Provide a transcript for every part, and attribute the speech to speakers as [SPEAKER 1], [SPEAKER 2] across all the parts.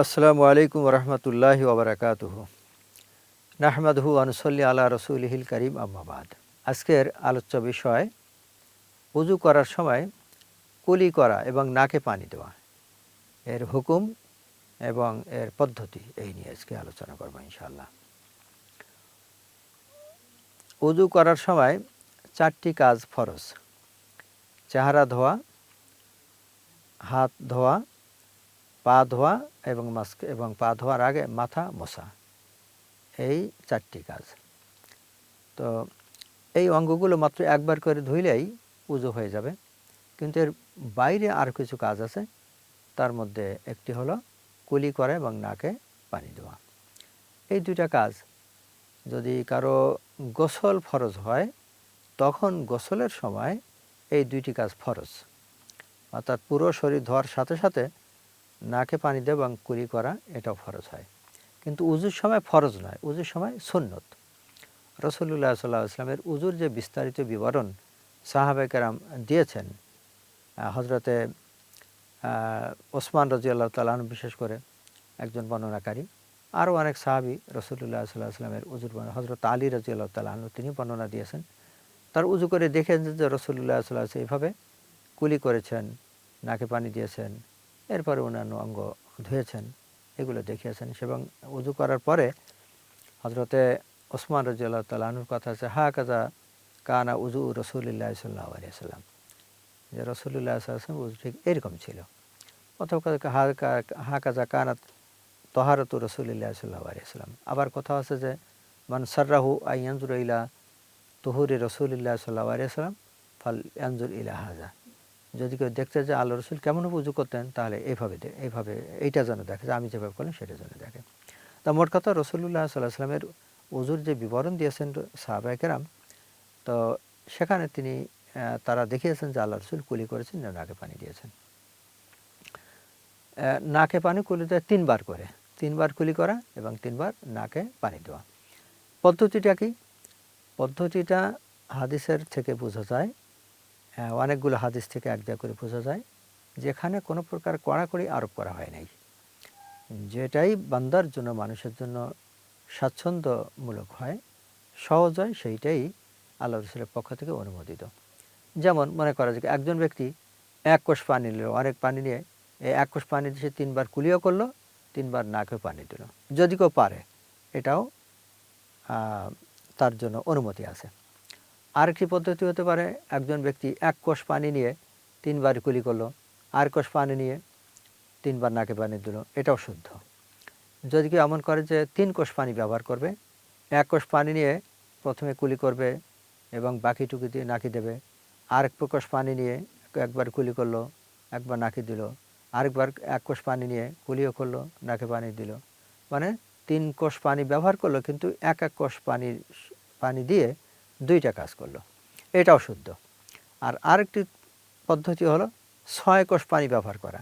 [SPEAKER 1] আসসালামু আলাইকুম রহমতুল্লাহি ওবরাকাতুহু। নাহমাদুহু ওয়া নুসাল্লি আলা রাসূলিহিল কারীম, আম্মা বাদ। আজকের আলোচ্য বিষয় ওযু করার সময় কুলি করা এবং নাকে পানি দেওয়া, এর হুকুম এবং এর পদ্ধতি, এই নিয়ে আজকে আলোচনা করব ইনশাআল্লাহ। ওযু করার সময় 4টি কাজ ফরজ: চেহারা ধোয়া, হাত ধোয়া, পা ধোয়া এবং পা ধোয়ার আগে মাথা মোছা। এই 4টি কাজ। তো এই অঙ্গগুলো মাত্র একবার করে ধুইলেই উযু হয়ে যাবে, কিন্তু এর বাইরে আর কিছু কাজ আছে। তার মধ্যে একটি হলো কুলি করা এবং নাকে পানি দেওয়া। এই দুইটা কাজ যদি কারো গোসল ফরজ হয়, তখন গোসলের সময় এই দুইটি কাজ ফরজ, অর্থাৎ পুরো শরীর ধোয়ার সাথে সাথে নাকে পানি দেওয়া এবং কুলি করা এটাও ফরজ হয়। কিন্তু উযুর সময় ফরজ নয়, উযুর সময় সুন্নত। রাসূলুল্লাহ সাল্লাল্লাহু আলাইহি ওয়াসাল্লামের উযুর যে বিস্তারিত বিবরণ সাহাবায়ে কেরাম দিয়েছেন, হযরতে ওসমান রাদিয়াল্লাহু তাআলা আনহু বিশেষ করে একজন বর্ণনাকারী, আরও অনেক সাহাবী রাসূলুল্লাহ সাল্লাল্লাহু আলাইহি ওয়াসাল্লামের উযুর বর্ণনা, হযরত আলী রাদিয়াল্লাহু তাআলা আনহু তিনি বর্ণনা দিয়েছেন। তার উযু করে দেখেছেন যে রাসূলুল্লাহ সাল্লাল্লাহু আলাইহি ওয়াসাল্লাম এইভাবে কুলি করেছেন, নাকে পানি দিয়েছেন, এরপরে অন্যান্য অঙ্গ ধুয়েছেন, এগুলো দেখিয়েছেন। এবং উযু করার পরে হযরতে ওসমান রাদিয়াল্লাহু তাআলা আনহুর কথা আছে, হাকাযা কানা উযু রাসূলিল্লাহি সাল্লাল্লাহু আলাইহি ওয়াসাল্লাম, যে রাসূলুল্লাহ সাল্লাল্লাহু আলাইহি ওয়াসাল্লাম উযু ঠিক এরকম ছিল। অথবা হাকাযা কানাত তহারাতু রাসূলিল্লাহি সাল্লাল্লাহু আলাইহি ওয়াসাল্লাম। আবার কথা আছে যে মান সাররাহু আন ইয়ানজুরা ইলা তুহুরি রাসূলিল্লাহি সাল্লাল্লাহু আলাইহি ওয়াসাল্লাম ফাল ইয়ানজুর ইলা হাযা। যদি কেউ দেখতে চায় আল্লাহর রাসূল কেমন উযু করতেন, তাহলে এইভাবে এইটা যেন দেখে, যে আমি যেভাবে করলাম সেটা যেন দেখে। তা মোট কথা, রাসূলুল্লাহ সাল্লাল্লাহু আলাইহি ওয়াসাল্লামের উযুর যে বিবরণ দিয়েছেন সাহাবায়ে কেরাম, তো সেখানে তারা দেখিয়েছেন যে আল্লাহর রাসূল কুলি করেছেন, নাকে পানি দিয়েছেন। নাকে পানি কুলি দেয় 3 বার করে, 3 বার কুলি করা এবং 3 বার নাকে পানি দেওয়া। পদ্ধতিটা কি? পদ্ধতিটা হাদিসের থেকে বোঝা যায়, অনেকগুলো হাদিস থেকে এক করে বোঝা যায়, যেখানে কোনো প্রকার কড়াকড়ি আরোপ করা হয় নাই। যেটাই বান্দার জন্য, মানুষের জন্য স্বাচ্ছন্দ্যমূলক হয়, সহজ হয়, সেইটাই আল্লাহ রাসূলের পক্ষ থেকে অনুমোদিত। যেমন মনে করা যায় একজন ব্যক্তি 1 কোষ পানি নিল, অনেক পানি নিয়ে এই 1 কোষ পানি দিয়ে সে 3 বার কুলিও করলো, 3 বার নাকেও পানি দিল, যদি কেউ পারে, এটাও তার জন্য অনুমতি আছে। আরেকটি পদ্ধতি হতে পারে, একজন ব্যক্তি 1 কোষ পানি নিয়ে 3 বার কুলি করলো, আর কোষ পানি নিয়ে 3 বার নাকে পানি দিল, এটাও শুদ্ধ। যদি কেউ এমন করে যে 3 কোষ পানি ব্যবহার করবে, 1 কোষ পানি নিয়ে প্রথমে কুলি করবে এবং বাকিটুকু দিয়ে নাকি দেবে, আরেক কোষ পানি নিয়ে একবার কুলি করলো, একবার নাকি দিল, আরেকবার 1 কোষ পানি নিয়ে কুলিও করলো, নাকে পানি দিল, মানে 3 কোষ পানি ব্যবহার করলো, কিন্তু এক কোষ পানি দিয়ে 2টা কাজ করলো, এটাও শুদ্ধ। আর আরেকটি পদ্ধতি হলো 6 কোষ পানি ব্যবহার করা,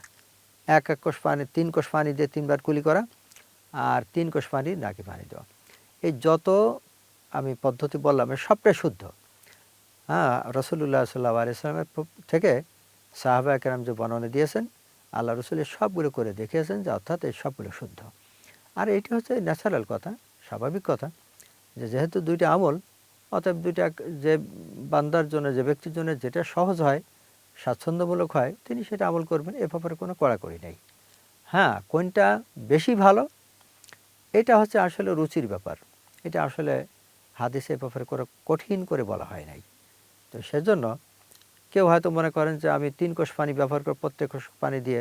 [SPEAKER 1] 1 কোষ পানি 3 কোষ পানি দিয়ে 3 বার কুলি করা, আর 3 কোষ পানি নাকে পানি দেওয়া। এই যত আমি পদ্ধতি বললাম, সবটাই শুদ্ধ। রাসূলুল্লাহ সাল্লাল্লাহু আলাইহি ওয়াসাল্লামের থেকে সাহাবায়ে কেরাম যে বর্ণনা দিয়েছেন, আল্লাহ রাসূল সবগুলো করে দেখিয়েছেন, যে অর্থাৎ এই সবগুলো শুদ্ধ। আর এটি হচ্ছে ন্যাচারাল কথা, স্বাভাবিক কথা, যে যেহেতু 2টা আমল, অতএব 2টা যে বান্দার জন্য, যে ব্যক্তির জন্য যেটা সহজ হয়, স্বাচ্ছন্দ্যমূলক হয়, তিনি সেটা আমল করবেন, এ ব্যাপারে কোনো কড়াকড়ি নেই। কোনটা বেশি ভালো, এটা হচ্ছে আসলে রুচির ব্যাপার। এটা আসলে হাদিসের ব্যাপারে করে কঠিন করে বলা হয় নাই। তো সেজন্য কেউ হয়তো মনে করেন যে আমি 3 কোষ পানি ব্যবহার করে প্রত্যেক কোষ পানি দিয়ে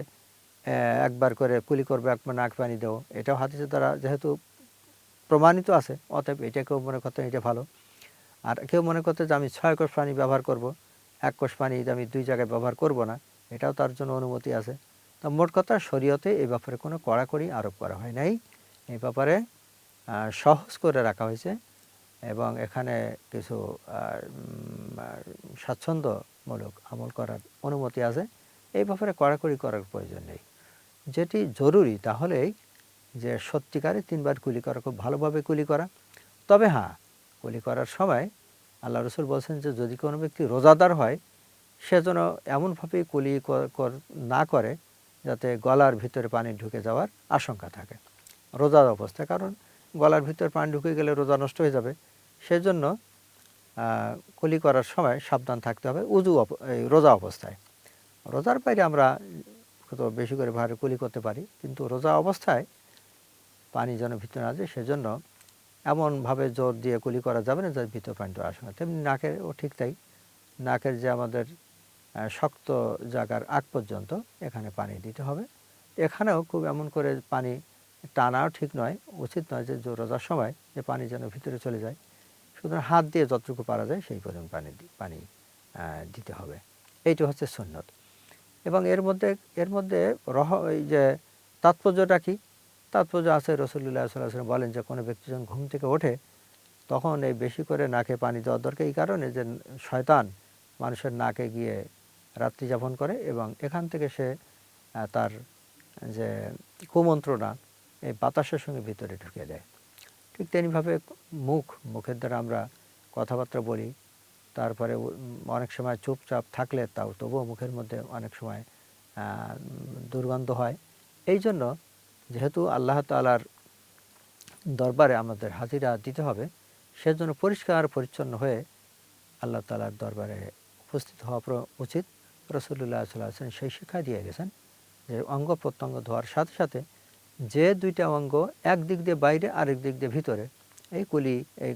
[SPEAKER 1] একবার করে কুলি করবো, একবার নাক পানি দেবো, এটাও হাদিসের দ্বারা যেহেতু প্রমাণিত আছে, অতএব এটা কেউ মনে করতেন এটা ভালো। আর কেউ মনে করতে যে আমি 6 কোষ পানি ব্যবহার করব, 1 কোষ পানি আমি 2 জায়গায় ব্যবহার করব না, এটাও তার জন্য অনুমতি আছে। তো মোট কথা, শরীয়তে এই ব্যাপারে কোনো কড়াকড়ি আরোপ করা হয় নাই, এই ব্যাপারে সহজ করে রাখা হয়েছে, এবং এখানে কিছু স্বাচ্ছন্দ্যমূলক আমল করার অনুমতি আছে। এই ব্যাপারে কড়াকড়ি করার প্রয়োজন নেই। যেটি জরুরি তাহলেই যে সত্যিকারে 3 বার কুলি করা, খুব ভালোভাবে কুলি করা। তবে কুলি করার সময় আল্লাহ রাসূল বলছেন যে যদি কোনো ব্যক্তি রোজাদার হয়, সে যেন এমনভাবে কুলি না করে যাতে গলার ভিতরে পানি ঢুকে যাওয়ার আশঙ্কা থাকে রোজার অবস্থায়, কারণ গলার ভিতরে পানি ঢুকে গেলে রোজা নষ্ট হয়ে যাবে। সেজন্য কুলি করার সময় সাবধান থাকতে হবে এই রোজা অবস্থায়। রোজার বাইরে আমরা তো বেশি করে ভারে কুলি করতে পারি, কিন্তু রোজা অবস্থায় পানি যেন ভিতরে না যায়, সেজন্য এমনভাবে জোর দিয়ে কুলি করা যাবে না যার ভিতরে পানিটা আসে না। তেমনি নাকেরও ঠিক তাই, নাকের যে আমাদের শক্ত জায়গার আগ পর্যন্ত এখানে পানি দিতে হবে। এখানেও খুব এমন করে পানি টানাও ঠিক নয়, উচিত নয় যে রোজার সময় যে পানি যেন ভিতরে চলে যায়। সুতরাং হাত দিয়ে যতটুকু পারা যায় সেই পরিমাণ পানি দিতে হবে। এইটা হচ্ছে সুন্নত। এবং এর মধ্যে এই যে তাৎপর্যটা কি? তাৎপর্য আছে, রাসূলুল্লাহ সাল্লাল্লাহু আলাইহি ওয়াসাল্লাম বলেন যে কোনো ব্যক্তি যখন ঘুম থেকে ওঠে তখন এই বেশি করে নাকে পানি দেওয়ার দরকার, এই কারণে যে শয়তান মানুষের নাকে গিয়ে রাত্রি যাপন করে এবং এখান থেকে সে তার যে কুমন্ত্রণা এই বাতাসের সঙ্গে ভিতরে ঢুকে দেয়। ঠিক তেমনিভাবে মুখের দ্বারা আমরা কথাবার্তা বলি, তারপরে অনেক সময় চুপচাপ থাকলে তবুও মুখের মধ্যে অনেক সময় দুর্গন্ধ হয়। এই জন্য যেহেতু আল্লাহ তাআলার দরবারে আমাদের হাজিরা দিতে হবে, সেজন্য পরিষ্কার পরিচ্ছন্ন হয়ে আল্লাহ তাআলার দরবারে উপস্থিত হওয়া উচিত। রাসূলুল্লাহ সাল্লাল্লাহু আলাইহি ওয়াসাল্লাম সেই শিক্ষা দিয়ে গেছেন যে অঙ্গ প্রত্যঙ্গ ধোয়ার সাথে সাথে যে দুইটা অঙ্গ একদিক দিয়ে বাইরে আরেক দিক দিয়ে ভিতরে, এই কুলি এই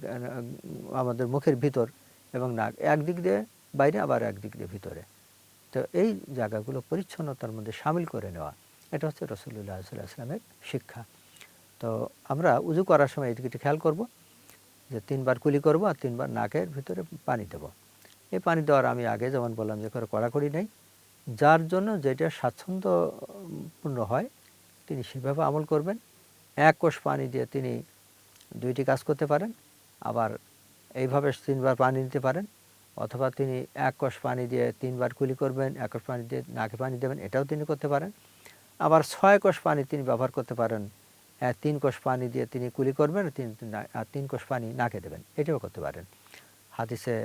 [SPEAKER 1] আমাদের মুখের ভিতর এবং নাক একদিক দিয়ে বাইরে আবার একদিক দিয়ে ভিতরে, তো এই জায়গাগুলো পরিচ্ছন্নতার মধ্যে শামিল করে নেওয়া, এটা হচ্ছে রাসূলুল্লাহ সাল্লাল্লাহু আলাইহি ওয়াসাল্লামের শিক্ষা। তো আমরা উযু করার সময় এই দিকটি খেয়াল করব যে 3 বার কুলি করব আর 3 বার নাকের ভিতরে পানি দেব। এই পানি দেওয়ার আমি আগে যেমন বললাম যে কড়াকড়ি নেই, যার জন্য যেটা স্বাচ্ছন্দ্যপূর্ণ হয় তিনি সেভাবে আমল করবেন। 1 কোষ পানি দিয়ে তিনি 2টি কাজ করতে পারেন, আবার এইভাবে 3 বার পানি নিতে পারেন, অথবা তিনি 1 কোষ পানি দিয়ে 3 বার কুলি করবেন, 1 কোষ পানি দিয়ে নাকে পানি দেবেন, এটাও তিনি করতে পারেন। আবার 6 কোষ পানি তিনি ব্যবহার করতে পারেন, 3 কোষ পানি দিয়ে তিনি কুলি করবেন আর 3 কোষ পানি নাকে দেবেন, এটাও করতে পারেন। হাদিসে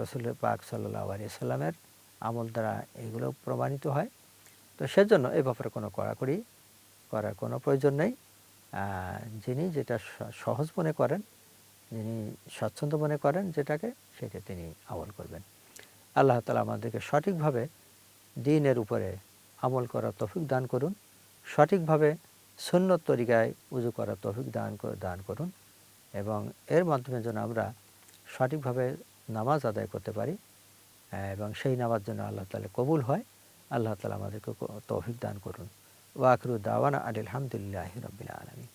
[SPEAKER 1] রাসূল পাক সাল্লাল্লাহু আলাইহি ওয়াসাল্লামের আমল দ্বারা এগুলো প্রমাণিত হয়। তো সেজন্য এই ব্যাপারে কোনো কড়াকড়ি করার কোনো প্রয়োজন নেই। যিনি যেটা সহজ মনে করেন, যিনি স্বাচ্ছন্দ্য মনে করেন যেটাকে, সেটা তিনি আমল করবেন। আল্লাহ তাআলা আমাদেরকে সঠিকভাবে দ্বীনের উপরে আমল করার তৌফিক দান করুন, সঠিকভাবে সুন্নত তরিকায় উযু করার তৌফিক দান করুন এবং এর মাধ্যমে যেন আমরা সঠিকভাবে নামাজ আদায় করতে পারি এবং সেই নামাজ যেন আল্লাহ তাআলা কবুল হয়। আল্লাহ তাআলা আমাদেরকে তৌফিক দান করুন। ওয়া আখিরু দাওয়ানা আনিল হামদুলিল্লাহি রাব্বিল আলামিন।